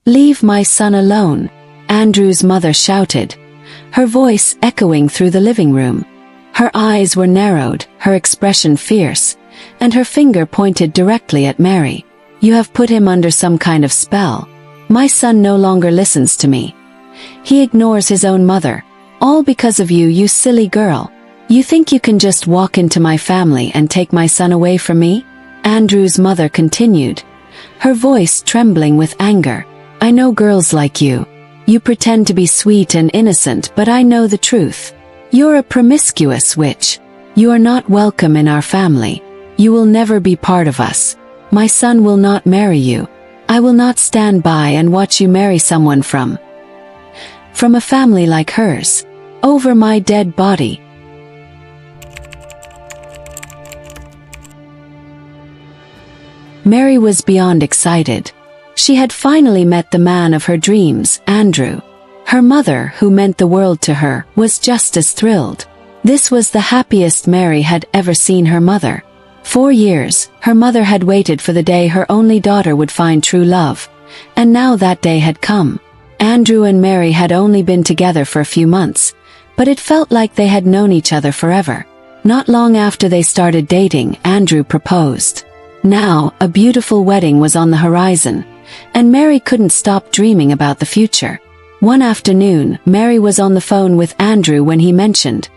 "Leave my son alone," Andrew's mother shouted, her voice echoing through the living room. Her eyes were narrowed, her expression fierce, and her finger pointed directly at Mary. "You have put him under some kind of spell. My son no longer listens to me. He ignores his own mother. All because of you, you silly girl. You think you can just walk into my family and take my son away from me?" Andrew's mother continued, her voice trembling with anger. "I know girls like you. You pretend to be sweet and innocent, but I know the truth. You're a promiscuous witch. You are not welcome in our family. You will never be part of us. My son will not marry you. I will not stand by and watch you marry someone from a family like hers. Over my dead body." Mary was beyond excited. She had finally met the man of her dreams, Andrew. Her mother, who meant the world to her, was just as thrilled. This was the happiest Mary had ever seen her mother. 4 years, her mother had waited for the day her only daughter would find true love, and now that day had come. Andrew and Mary had only been together for a few months, but it felt like they had known each other forever. Not long after they started dating, Andrew proposed. Now, a beautiful wedding was on the horizon, and Mary couldn't stop dreaming about the future. One afternoon, Mary was on the phone with Andrew when he mentioned,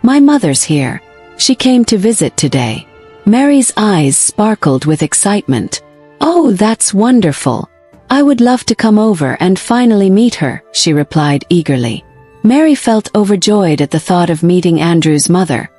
"My mother's here. She came to visit today." Mary's eyes sparkled with excitement. "Oh, that's wonderful. I would love to come over and finally meet her," she replied eagerly. Mary felt overjoyed at the thought of meeting Andrew's mother.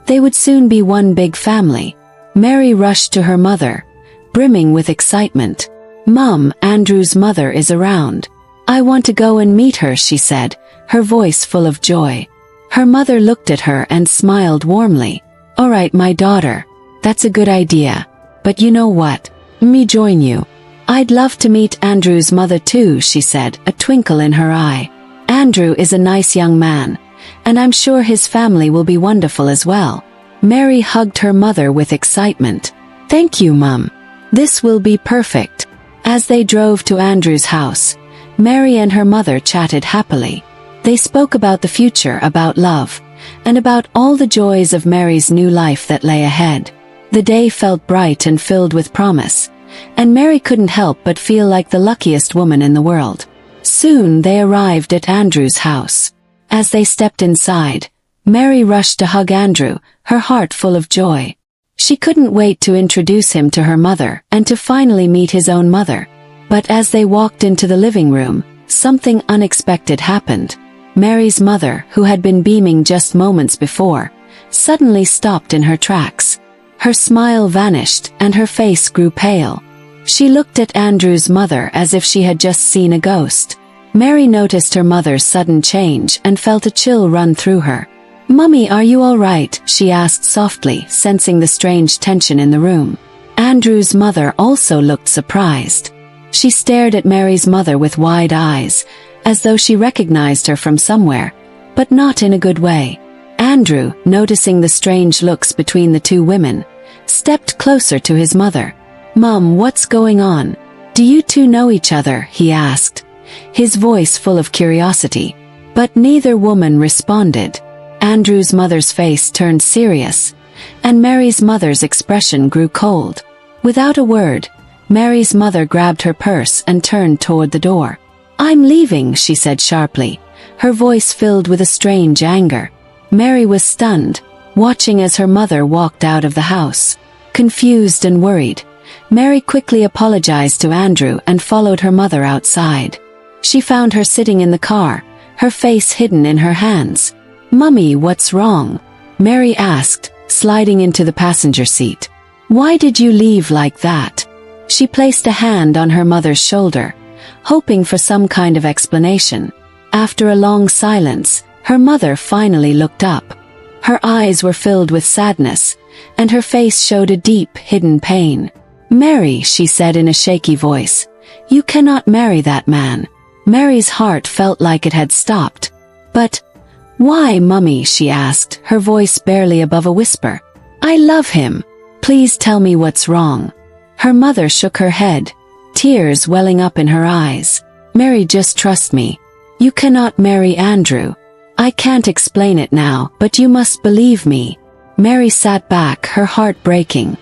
They would soon be one big family. Mary rushed to her mother, brimming with excitement. "Mom, Andrew's mother is around. I want to go and meet her," she said, her voice full of joy. Her mother looked at her and smiled warmly. "All right, my daughter. That's a good idea. But you know what? Me join you." "I'd love to meet Andrew's mother too," she said, a twinkle in her eye. "Andrew is a nice young man, and I'm sure his family will be wonderful as well." Mary hugged her mother with excitement. "Thank you, Mum. This will be perfect." As they drove to Andrew's house, Mary and her mother chatted happily. They spoke about the future, about love, and about all the joys of Mary's new life that lay ahead. The day felt bright and filled with promise, and Mary couldn't help but feel like the luckiest woman in the world. Soon they arrived at Andrew's house. As they stepped inside, Mary rushed to hug Andrew, her heart full of joy. She couldn't wait to introduce him to her mother and to finally meet his own mother. But as they walked into the living room, something unexpected happened. Mary's mother, who had been beaming just moments before, suddenly stopped in her tracks. Her smile vanished and her face grew pale. She looked at Andrew's mother as if she had just seen a ghost. Mary noticed her mother's sudden change and felt a chill run through her. "Mummy, are you all right?" she asked softly, sensing the strange tension in the room. Andrew's mother also looked surprised. She stared at Mary's mother with wide eyes, as though she recognized her from somewhere, but not in a good way. Andrew, noticing the strange looks between the two women, stepped closer to his mother. "Mum, what's going on? Do you two know each other?" he asked, his voice full of curiosity. But neither woman responded. Andrew's mother's face turned serious, and Mary's mother's expression grew cold. Without a word, Mary's mother grabbed her purse and turned toward the door. "I'm leaving," she said sharply, her voice filled with a strange anger. Mary was stunned, watching as her mother walked out of the house. Confused and worried, Mary quickly apologized to Andrew and followed her mother outside. She found her sitting in the car, her face hidden in her hands. "Mummy, what's wrong?" Mary asked, sliding into the passenger seat. "Why did you leave like that?" She placed a hand on her mother's shoulder, hoping for some kind of explanation. After a long silence, her mother finally looked up. Her eyes were filled with sadness, and her face showed a deep, hidden pain. "Mary," she said in a shaky voice, "you cannot marry that man." Mary's heart felt like it had stopped. "But why, Mummy?" she asked, her voice barely above a whisper. "I love him. Please tell me what's wrong." Her mother shook her head, tears welling up in her eyes. Mary, just trust me. You cannot marry Andrew. I can't explain it now, but you must believe me. Mary sat back, her heart breaking.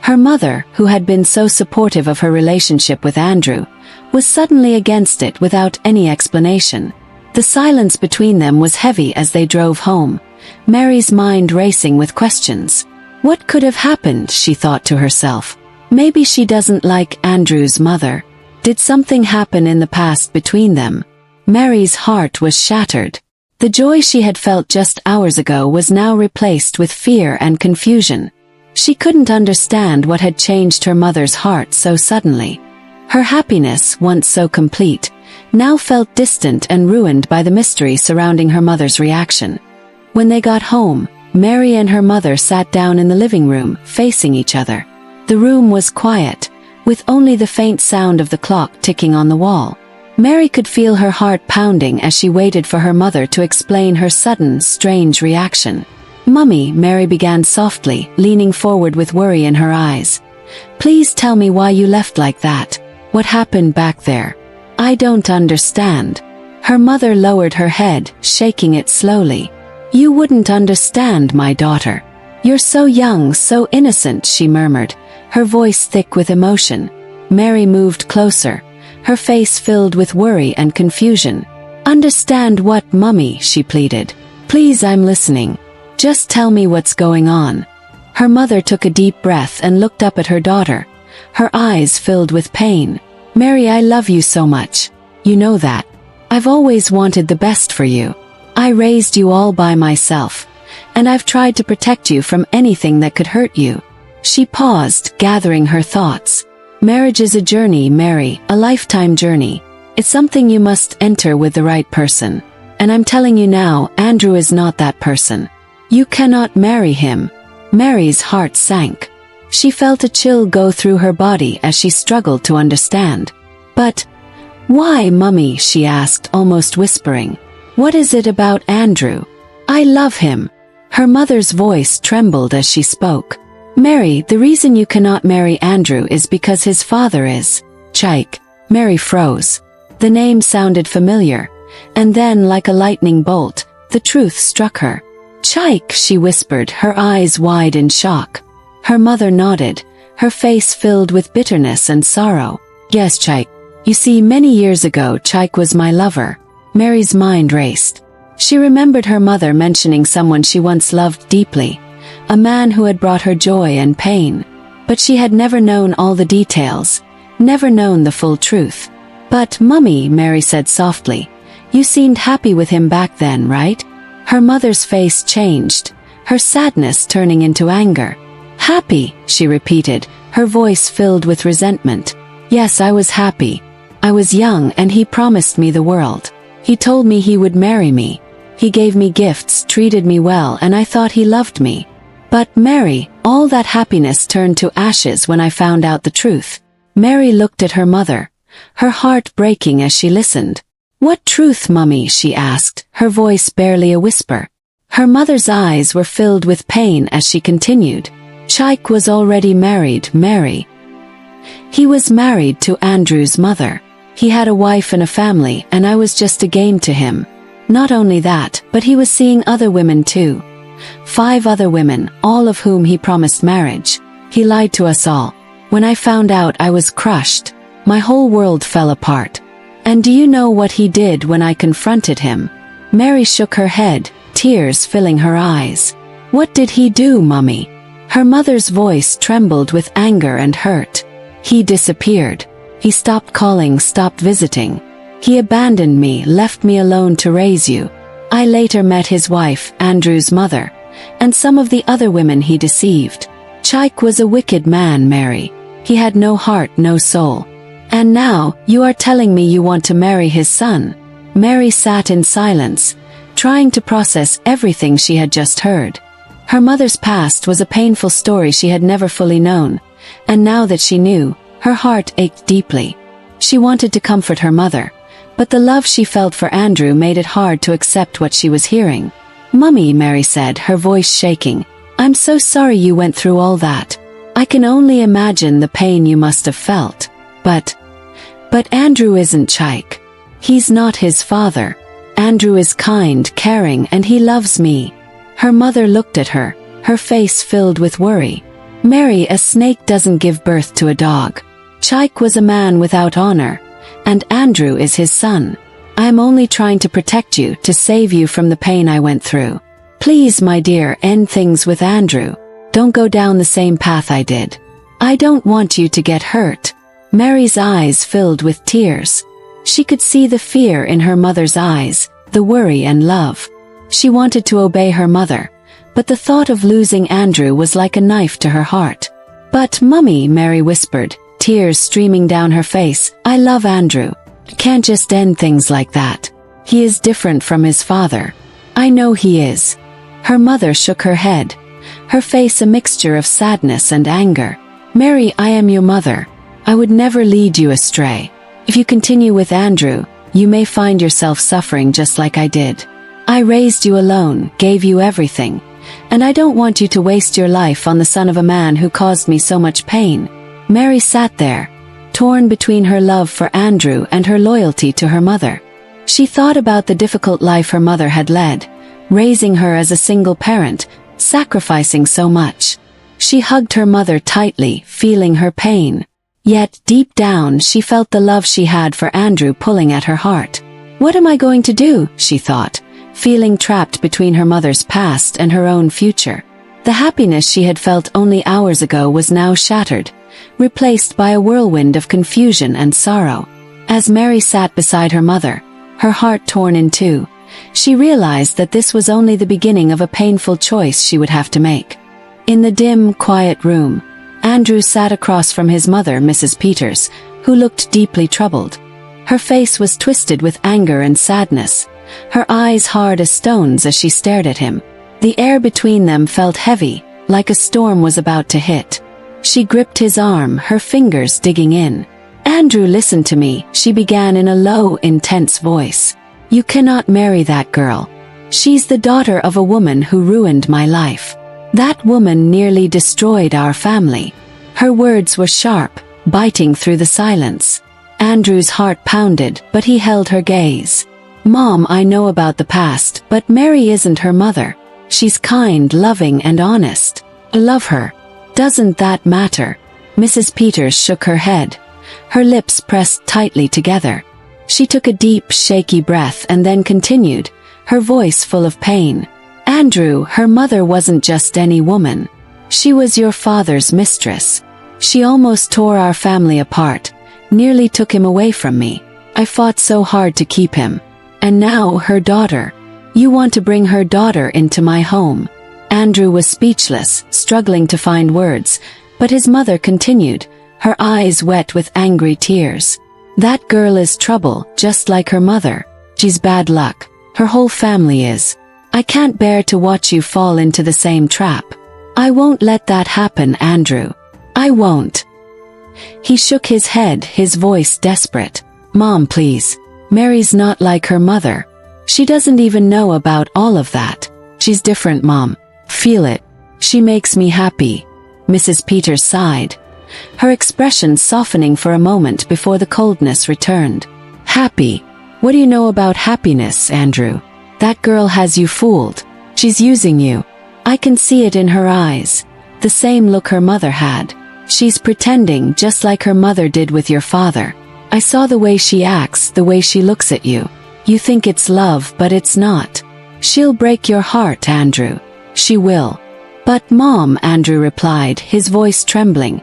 Her mother, who had been so supportive of her relationship with Andrew, was suddenly against it without any explanation. The silence between them was heavy as they drove home, Mary's mind racing with questions. What could have happened, she thought to herself. Maybe she doesn't like Andrew's mother. Did something happen in the past between them? Mary's heart was shattered. The joy she had felt just hours ago was now replaced with fear and confusion. She couldn't understand what had changed her mother's heart so suddenly. Her happiness, once so complete, now felt distant and ruined by the mystery surrounding her mother's reaction. When they got home, Mary and her mother sat down in the living room, facing each other. The room was quiet, with only the faint sound of the clock ticking on the wall. Mary could feel her heart pounding as she waited for her mother to explain her sudden, strange reaction. "Mummy," Mary began softly, leaning forward with worry in her eyes. "Please tell me why you left like that. What happened back there? I don't understand." Her mother lowered her head, shaking it slowly. "You wouldn't understand, my daughter. You're so young, so innocent," she murmured, her voice thick with emotion. Mary moved closer, her face filled with worry and confusion. "Understand what, Mummy?" she pleaded. "Please, I'm listening. Just tell me what's going on." Her mother took a deep breath and looked up at her daughter, her eyes filled with pain. "Mary, I love you so much. You know that. I've always wanted the best for you. I raised you all by myself, and I've tried to protect you from anything that could hurt you." She paused, gathering her thoughts. "Marriage is a journey, Mary, a lifetime journey. It's something you must enter with the right person. And I'm telling you now, Andrew is not that person. You cannot marry him." Mary's heart sank. She felt a chill go through her body as she struggled to understand. "But why, Mummy?" she asked, almost whispering. "What is it about Andrew? I love him." Her mother's voice trembled as she spoke. "Mary, the reason you cannot marry Andrew is because his father is Chike." Mary froze. The name sounded familiar, and then, like a lightning bolt, the truth struck her. "Chike," she whispered, her eyes wide in shock. Her mother nodded, her face filled with bitterness and sorrow. "Yes, Chike. You see, many years ago Chike was my lover." Mary's mind raced. She remembered her mother mentioning someone she once loved deeply, a man who had brought her joy and pain. But she had never known all the details, never known the full truth. "But, Mummy," Mary said softly, "you seemed happy with him back then, right?" Her mother's face changed, her sadness turning into anger. "Happy," she repeated, her voice filled with resentment. "Yes, I was happy. I was young and he promised me the world. He told me he would marry me. He gave me gifts, treated me well, and I thought he loved me. But, Mary, all that happiness turned to ashes when I found out the truth." Mary looked at her mother, her heart breaking as she listened. "What truth, Mummy?" she asked, her voice barely a whisper. Her mother's eyes were filled with pain as she continued. "Chike was already married, Mary. He was married to Andrew's mother. He had a wife and a family, and I was just a game to him. Not only that, but he was seeing other women too. 5 other women, all of whom he promised marriage. He lied to us all. When I found out, I was crushed. My whole world fell apart. And do you know what he did when I confronted him?" Mary shook her head, tears filling her eyes. "What did he do, Mummy?" Her mother's voice trembled with anger and hurt. "He disappeared. He stopped calling, stopped visiting. He abandoned me, left me alone to raise you. I later met his wife, Andrew's mother, and some of the other women he deceived. Chike was a wicked man, Mary. He had no heart, no soul. And now, you are telling me you want to marry his son." Mary sat in silence, trying to process everything she had just heard. Her mother's past was a painful story she had never fully known, and now that she knew, her heart ached deeply. She wanted to comfort her mother, but the love she felt for Andrew made it hard to accept what she was hearing. "Mummy," Mary said, her voice shaking, "I'm so sorry you went through all that. I can only imagine the pain you must have felt. But Andrew isn't Chike. He's not his father. Andrew is kind, caring, and he loves me." Her mother looked at her, her face filled with worry. "Mary, a snake doesn't give birth to a dog. Chike was a man without honor, and Andrew is his son. I'm only trying to protect you, to save you from the pain I went through. Please, my dear, end things with Andrew. Don't go down the same path I did. I don't want you to get hurt." Mary's eyes filled with tears. She could see the fear in her mother's eyes, the worry and love. She wanted to obey her mother, but the thought of losing Andrew was like a knife to her heart. "But Mummy," Mary whispered, tears streaming down her face, "I love Andrew. Can't just end things like that. He is different from his father." "I know he is." Her mother shook her head, her face a mixture of sadness and anger. "Mary, I am your mother. I would never lead you astray. If you continue with Andrew, you may find yourself suffering just like I did. I raised you alone, gave you everything, and I don't want you to waste your life on the son of a man who caused me so much pain." Mary sat there, torn between her love for Andrew and her loyalty to her mother. She thought about the difficult life her mother had led, raising her as a single parent, sacrificing so much. She hugged her mother tightly, feeling her pain. Yet, deep down, she felt the love she had for Andrew pulling at her heart. "What am I going to do?" she thought, feeling trapped between her mother's past and her own future. The happiness she had felt only hours ago was now shattered, replaced by a whirlwind of confusion and sorrow. As Mary sat beside her mother, her heart torn in two, she realized that this was only the beginning of a painful choice she would have to make. In the dim, quiet room, Andrew sat across from his mother, Mrs. Peters, who looked deeply troubled. Her face was twisted with anger and sadness, her eyes hard as stones as she stared at him. The air between them felt heavy, like a storm was about to hit. She gripped his arm, her fingers digging in. "Andrew, listen to me," she began in a low, intense voice. "You cannot marry that girl. She's the daughter of a woman who ruined my life. That woman nearly destroyed our family." Her words were sharp, biting through the silence. Andrew's heart pounded, but he held her gaze. "Mom, I know about the past, but Mary isn't her mother. She's kind, loving, and honest. I love her. Doesn't that matter?" Mrs. Peters shook her head, her lips pressed tightly together. She took a deep, shaky breath and then continued, her voice full of pain. "Andrew, her mother wasn't just any woman. She was your father's mistress. She almost tore our family apart, nearly took him away from me. I fought so hard to keep him. And now, her daughter. You want to bring her daughter into my home." Andrew was speechless, struggling to find words, but his mother continued, her eyes wet with angry tears. "That girl is trouble, just like her mother. She's bad luck. Her whole family is. I can't bear to watch you fall into the same trap. I won't let that happen, Andrew. I won't." He shook his head, his voice desperate. "Mom, please. Mary's not like her mother. She doesn't even know about all of that. She's different, Mom. Feel it. She makes me happy." Mrs. Peters sighed, her expression softening for a moment before the coldness returned. "Happy? What do you know about happiness, Andrew? That girl has you fooled. She's using you. I can see it in her eyes, the same look her mother had. She's pretending just like her mother did with your father. I saw the way she acts, the way she looks at you. You think it's love, but it's not. She'll break your heart, Andrew. She will." "But Mom," Andrew replied, his voice trembling,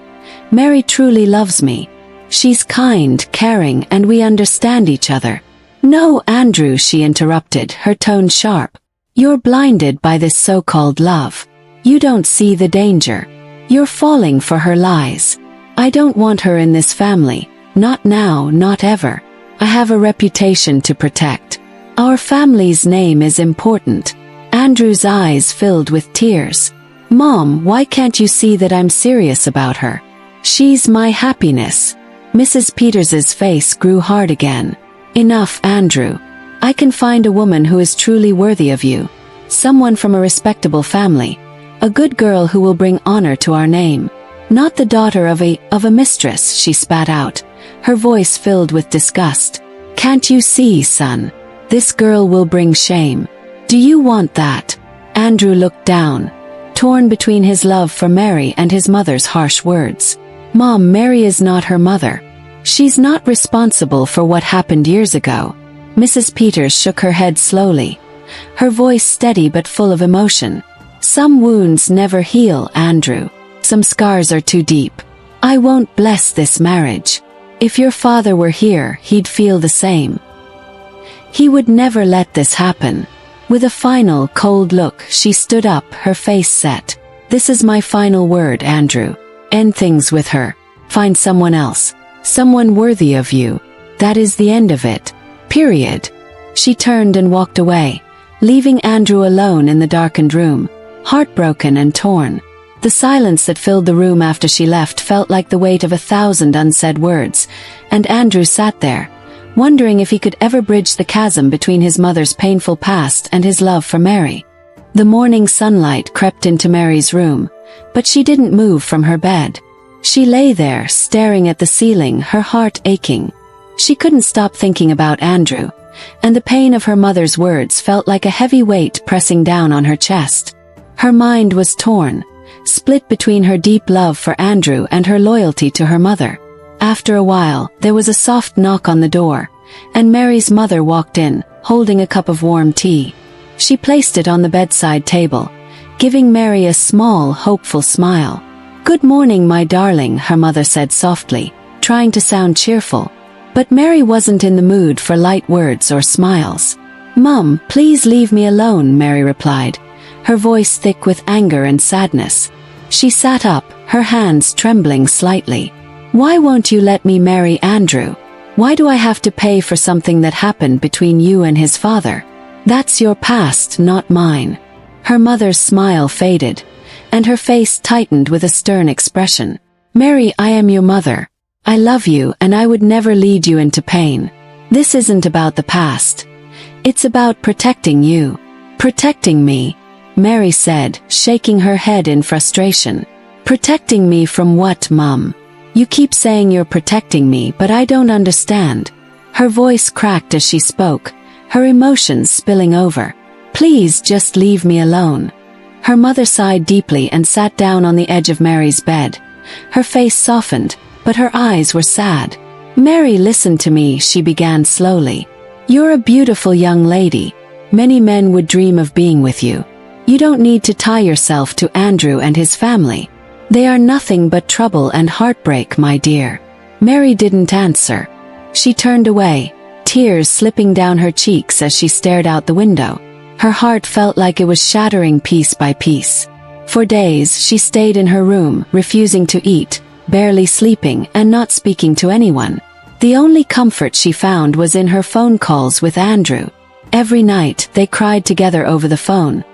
"Mary truly loves me. She's kind, caring, and we understand each other." "No, Andrew," she interrupted, her tone sharp. "You're blinded by this so-called love. You don't see the danger. You're falling for her lies. I don't want her in this family. Not now, not ever. I have a reputation to protect. Our family's name is important." Andrew's eyes filled with tears. "Mom, why can't you see that I'm serious about her? She's my happiness." Mrs. Peters's face grew hard again. "Enough, Andrew. I can find a woman who is truly worthy of you. Someone from a respectable family. A good girl who will bring honor to our name. Not the daughter of a mistress," she spat out, her voice filled with disgust. Can't you see, son? This girl will bring shame. Do you want that? Andrew looked down, torn between his love for Mary and his mother's harsh words. Mom, Mary is not her mother. She's not responsible for what happened years ago. Mrs. Peters shook her head slowly, her voice steady but full of emotion. Some wounds never heal, Andrew. Some scars are too deep. I won't bless this marriage. If your father were here, he'd feel the same. He would never let this happen. With a final, cold look, she stood up, her face set. This is my final word, Andrew. End things with her. Find someone else. Someone worthy of you. That is the end of it. Period. She turned and walked away, leaving Andrew alone in the darkened room, heartbroken and torn. The silence that filled the room after she left felt like the weight of 1,000 unsaid words, and Andrew sat there, wondering if he could ever bridge the chasm between his mother's painful past and his love for Mary. The morning sunlight crept into Mary's room, but she didn't move from her bed. She lay there, staring at the ceiling, her heart aching. She couldn't stop thinking about Andrew, and the pain of her mother's words felt like a heavy weight pressing down on her chest. Her mind was torn, split between her deep love for Andrew and her loyalty to her mother. After a while, there was a soft knock on the door, and Mary's mother walked in, holding a cup of warm tea. She placed it on the bedside table, giving Mary a small, hopeful smile. "Good morning, my darling," her mother said softly, trying to sound cheerful. But Mary wasn't in the mood for light words or smiles. "Mum, please leave me alone," Mary replied, her voice thick with anger and sadness. She sat up, her hands trembling slightly. "Why won't you let me marry Andrew? Why do I have to pay for something that happened between you and his father? That's your past, not mine." Her mother's smile faded, and her face tightened with a stern expression. "Mary, I am your mother. I love you, and I would never lead you into pain. This isn't about the past. It's about protecting you." "Protecting me?" Mary said, shaking her head in frustration. "Protecting me from what, Mum? You keep saying you're protecting me, but I don't understand." Her voice cracked as she spoke, her emotions spilling over. "Please just leave me alone." Her mother sighed deeply and sat down on the edge of Mary's bed. Her face softened, but her eyes were sad. "Mary, listen to me," she began slowly. "You're a beautiful young lady. Many men would dream of being with you. You don't need to tie yourself to Andrew and his family. They are nothing but trouble and heartbreak, my dear." Mary didn't answer. She turned away, tears slipping down her cheeks as she stared out the window. Her heart felt like it was shattering piece by piece. For days, she stayed in her room, refusing to eat, barely sleeping, and not speaking to anyone. The only comfort she found was in her phone calls with Andrew. Every night, they cried together over the phone,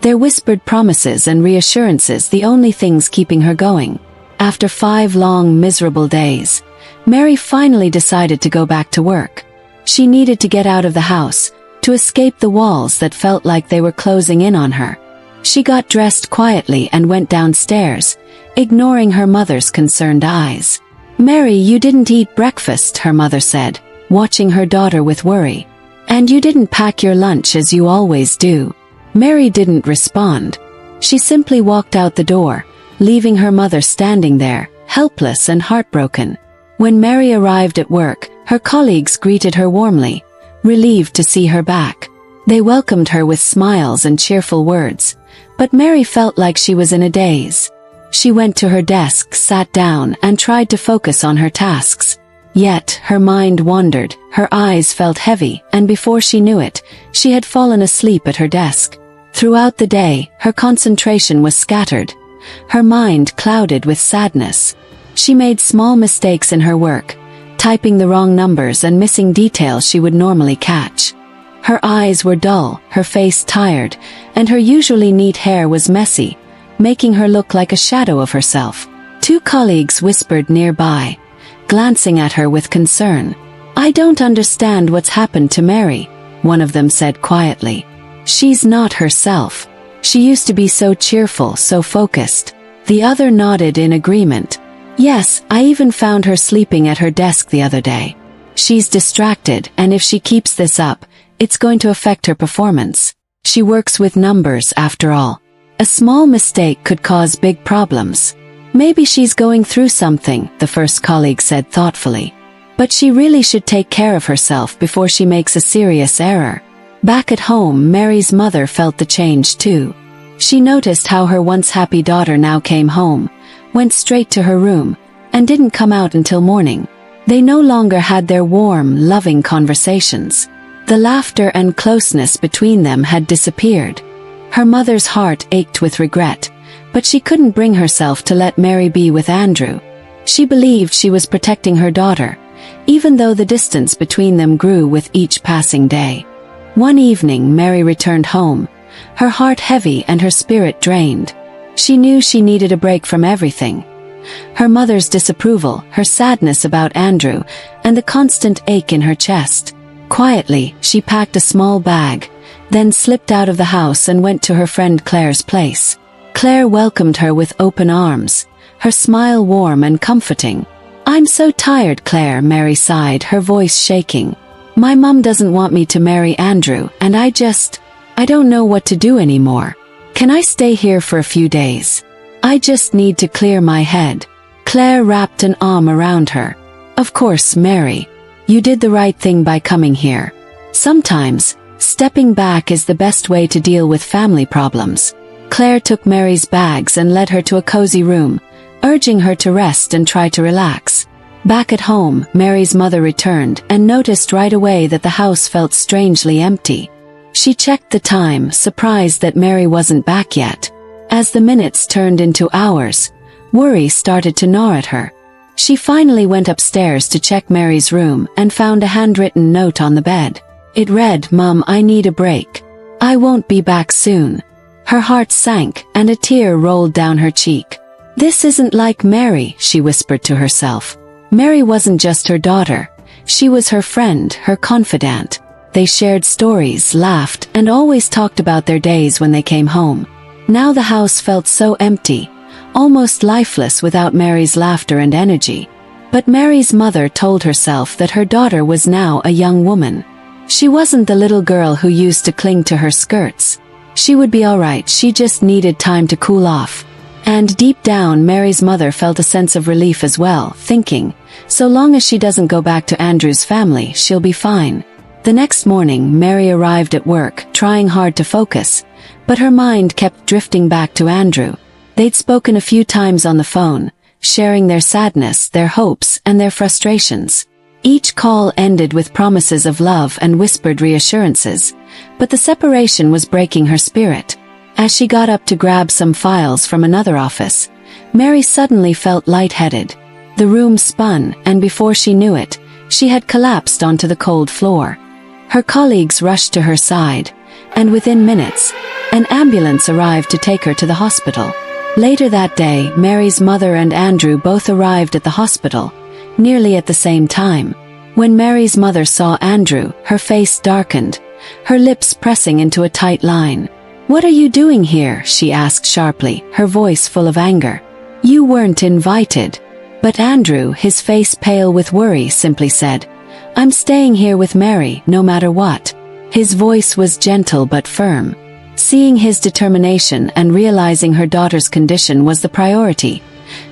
their whispered promises and reassurances the only things keeping her going. After 5 long, miserable days, Mary finally decided to go back to work. She needed to get out of the house, to escape the walls that felt like they were closing in on her. She got dressed quietly and went downstairs, ignoring her mother's concerned eyes. "Mary, you didn't eat breakfast," her mother said, watching her daughter with worry. "And you didn't pack your lunch as you always do." Mary didn't respond. She simply walked out the door, leaving her mother standing there, helpless and heartbroken. When Mary arrived at work, her colleagues greeted her warmly, relieved to see her back. They welcomed her with smiles and cheerful words, but Mary felt like she was in a daze. She went to her desk, sat down, and tried to focus on her tasks. Yet, her mind wandered, her eyes felt heavy, and before she knew it, she had fallen asleep at her desk. Throughout the day, her concentration was scattered, her mind clouded with sadness. She made small mistakes in her work, typing the wrong numbers and missing details she would normally catch. Her eyes were dull, her face tired, and her usually neat hair was messy, making her look like a shadow of herself. 2 colleagues whispered nearby, glancing at her with concern. "I don't understand what's happened to Mary," one of them said quietly. "She's not herself. She used to be so cheerful, so focused." The other nodded in agreement. "Yes, I even found her sleeping at her desk the other day." She's distracted, and if she keeps this up, it's going to affect her performance. She works with numbers after all. A small mistake could cause big problems. Maybe she's going through something, the first colleague said thoughtfully. But she really should take care of herself before she makes a serious error. Back at home, Mary's mother felt the change too. She noticed how her once happy daughter now came home, went straight to her room, and didn't come out until morning. They no longer had their warm, loving conversations. The laughter and closeness between them had disappeared. Her mother's heart ached with regret, but she couldn't bring herself to let Mary be with Andrew. She believed she was protecting her daughter, even though the distance between them grew with each passing day. One evening, Mary returned home, her heart heavy and her spirit drained. She knew she needed a break from everything. Her mother's disapproval, her sadness about Andrew, and the constant ache in her chest. Quietly, she packed a small bag, then slipped out of the house and went to her friend Claire's place. Claire welcomed her with open arms, her smile warm and comforting. "I'm so tired, Claire," Mary sighed, her voice shaking. "My mum doesn't want me to marry Andrew, and I don't know what to do anymore. Can I stay here for a few days? I just need to clear my head." Claire wrapped an arm around her. "Of course, Mary. You did the right thing by coming here. Sometimes, stepping back is the best way to deal with family problems." Claire took Mary's bags and led her to a cozy room, urging her to rest and try to relax. Back at home, Mary's mother returned and noticed right away that the house felt strangely empty. She checked the time, surprised that Mary wasn't back yet. As the minutes turned into hours, worry started to gnaw at her. She finally went upstairs to check Mary's room and found a handwritten note on the bed. It read, "Mum, I need a break. I won't be back soon." Her heart sank, and a tear rolled down her cheek. "This isn't like Mary," she whispered to herself. Mary wasn't just her daughter. She was her friend, her confidant. They shared stories, laughed, and always talked about their days when they came home. Now the house felt so empty, almost lifeless without Mary's laughter and energy. But Mary's mother told herself that her daughter was now a young woman. She wasn't the little girl who used to cling to her skirts. She would be all right, she just needed time to cool off. And deep down, Mary's mother felt a sense of relief as well, thinking, so long as she doesn't go back to Andrew's family, she'll be fine. The next morning, Mary arrived at work, trying hard to focus, but her mind kept drifting back to Andrew. They'd spoken a few times on the phone, sharing their sadness, their hopes, and their frustrations. Each call ended with promises of love and whispered reassurances, but the separation was breaking her spirit. As she got up to grab some files from another office, Mary suddenly felt lightheaded. The room spun, and before she knew it, she had collapsed onto the cold floor. Her colleagues rushed to her side, and within minutes, an ambulance arrived to take her to the hospital. Later that day, Mary's mother and Andrew both arrived at the hospital, nearly at the same time. When Mary's mother saw Andrew, her face darkened, her lips pressing into a tight line. "What are you doing here?" she asked sharply, her voice full of anger. "You weren't invited." But Andrew, his face pale with worry, simply said, "I'm staying here with Mary, no matter what." His voice was gentle but firm. Seeing his determination and realizing her daughter's condition was the priority,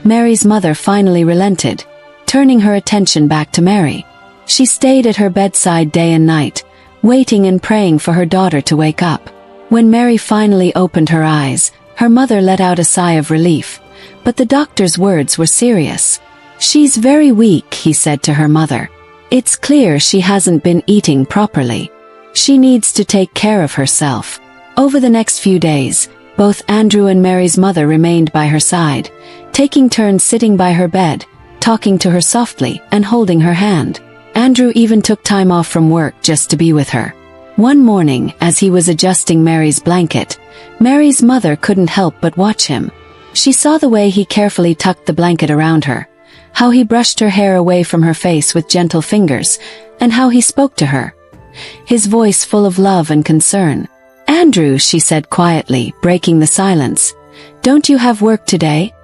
Mary's mother finally relented, turning her attention back to Mary. She stayed at her bedside day and night, waiting and praying for her daughter to wake up. When Mary finally opened her eyes, her mother let out a sigh of relief, but the doctor's words were serious. "She's very weak," he said to her mother. "It's clear she hasn't been eating properly. She needs to take care of herself." Over the next few days, both Andrew and Mary's mother remained by her side, taking turns sitting by her bed, talking to her softly, and holding her hand. Andrew even took time off from work just to be with her. One morning, as he was adjusting Mary's blanket, Mary's mother couldn't help but watch him. She saw the way he carefully tucked the blanket around her, how he brushed her hair away from her face with gentle fingers, and how he spoke to her, his voice full of love and concern. "Andrew," she said quietly, breaking the silence, "don't you have work today?"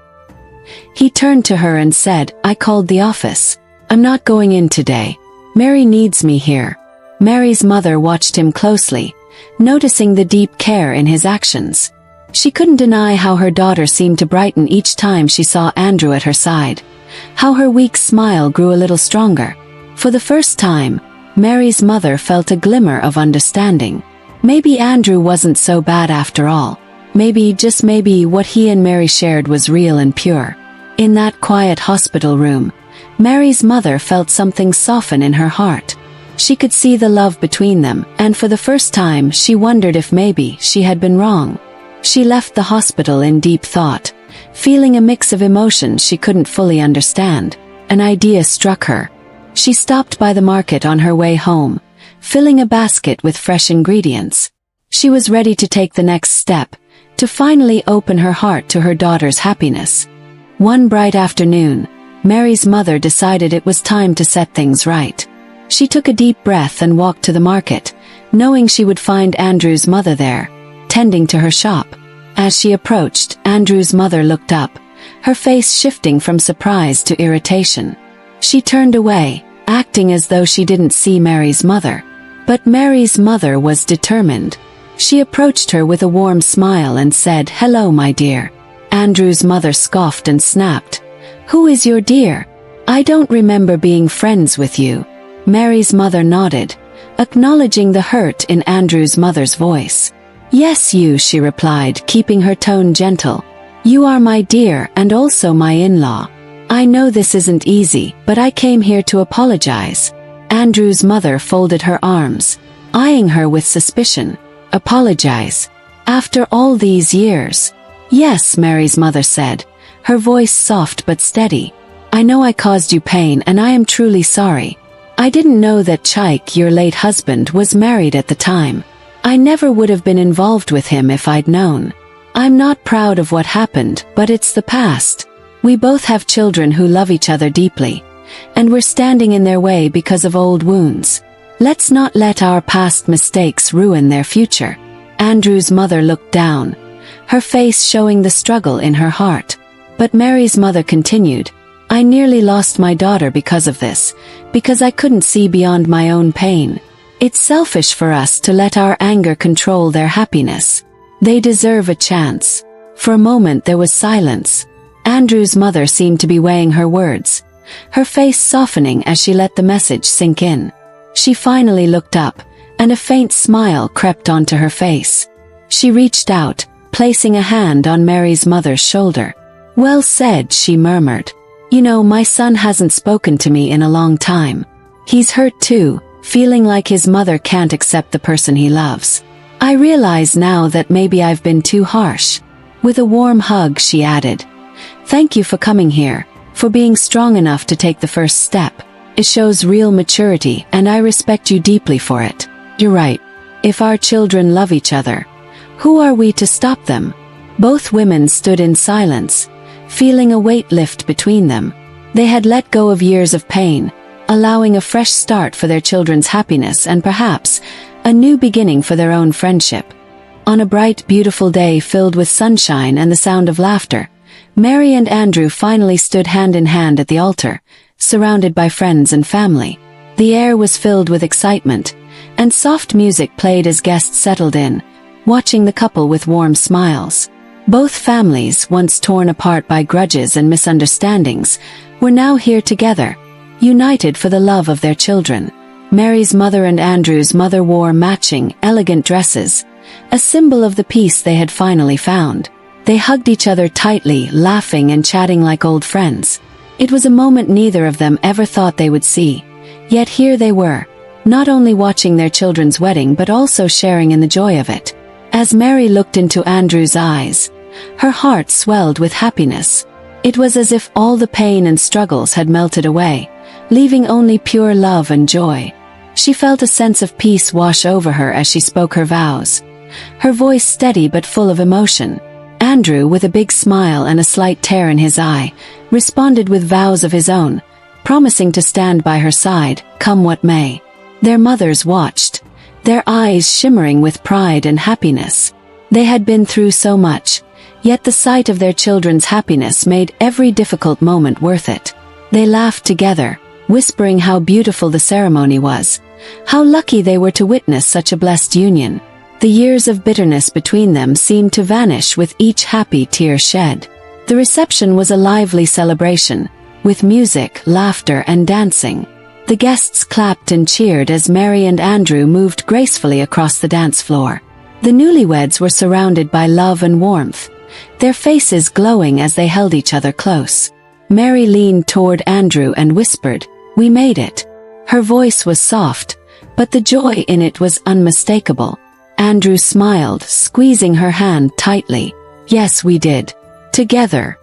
He turned to her and said, "I called the office. I'm not going in today." Mary needs me here." Mary's mother watched him closely, noticing the deep care in his actions. She couldn't deny how her daughter seemed to brighten each time she saw Andrew at her side, how her weak smile grew a little stronger. For the first time, Mary's mother felt a glimmer of understanding. Maybe Andrew wasn't so bad after all. Maybe, just maybe, what he and Mary shared was real and pure. In that quiet hospital room, Mary's mother felt something soften in her heart. She could see the love between them, and for the first time she wondered if maybe she had been wrong. She left the hospital in deep thought, feeling a mix of emotions she couldn't fully understand. An idea struck her. She stopped by the market on her way home, filling a basket with fresh ingredients. She was ready to take the next step, to finally open her heart to her daughter's happiness. One bright afternoon, Mary's mother decided it was time to set things right. She took a deep breath and walked to the market, knowing she would find Andrew's mother there, tending to her shop. As she approached, Andrew's mother looked up, her face shifting from surprise to irritation. She turned away, acting as though she didn't see Mary's mother. But Mary's mother was determined. She approached her with a warm smile and said, "Hello, my dear." Andrew's mother scoffed and snapped, "Who is your dear? I don't remember being friends with you." Mary's mother nodded, acknowledging the hurt in Andrew's mother's voice. "Yes, you," she replied, keeping her tone gentle. "You are my dear and also my in-law. I know this isn't easy, but I came here to apologize." Andrew's mother folded her arms, eyeing her with suspicion. "Apologize? After all these years?" "Yes," Mary's mother said, her voice soft but steady. "I know I caused you pain and I am truly sorry. I didn't know that Chaik, your late husband, was married at the time. I never would have been involved with him if I'd known. I'm not proud of what happened, but it's the past. We both have children who love each other deeply, and we're standing in their way because of old wounds. Let's not let our past mistakes ruin their future." Andrew's mother looked down, her face showing the struggle in her heart. But Mary's mother continued, "I nearly lost my daughter because of this, because I couldn't see beyond my own pain. It's selfish for us to let our anger control their happiness. They deserve a chance." For a moment there was silence. Andrew's mother seemed to be weighing her words, her face softening as she let the message sink in. She finally looked up, and a faint smile crept onto her face. She reached out, placing a hand on Mary's mother's shoulder. "Well said," she murmured. "You know, my son hasn't spoken to me in a long time. He's hurt too, feeling like his mother can't accept the person he loves. I realize now that maybe I've been too harsh." With a warm hug, she added, "Thank you for coming here, for being strong enough to take the first step. It shows real maturity, and I respect you deeply for it. You're right. If our children love each other, who are we to stop them?" Both women stood in silence, feeling a weight lift between them. They had let go of years of pain, allowing a fresh start for their children's happiness and perhaps a new beginning for their own friendship. On a bright, beautiful day filled with sunshine and the sound of laughter, Mary and Andrew finally stood hand in hand at the altar, surrounded by friends and family. The air was filled with excitement, and soft music played as guests settled in, watching the couple with warm smiles. Both families, once torn apart by grudges and misunderstandings, were now here together, united for the love of their children. Mary's mother and Andrew's mother wore matching, elegant dresses, a symbol of the peace they had finally found. They hugged each other tightly, laughing and chatting like old friends. It was a moment neither of them ever thought they would see. Yet here they were, not only watching their children's wedding but also sharing in the joy of it. As Mary looked into Andrew's eyes, her heart swelled with happiness. It was as if all the pain and struggles had melted away, leaving only pure love and joy. She felt a sense of peace wash over her as she spoke her vows, her voice steady but full of emotion. Andrew, with a big smile and a slight tear in his eye, responded with vows of his own, promising to stand by her side, come what may. Their mothers watched, their eyes shimmering with pride and happiness. They had been through so much, yet the sight of their children's happiness made every difficult moment worth it. They laughed together, whispering how beautiful the ceremony was, how lucky they were to witness such a blessed union. The years of bitterness between them seemed to vanish with each happy tear shed. The reception was a lively celebration, with music, laughter, and dancing. The guests clapped and cheered as Mary and Andrew moved gracefully across the dance floor. The newlyweds were surrounded by love and warmth, their faces glowing as they held each other close. Mary leaned toward Andrew and whispered, "We made it." Her voice was soft, but the joy in it was unmistakable. Andrew smiled, squeezing her hand tightly. "Yes, we did. Together,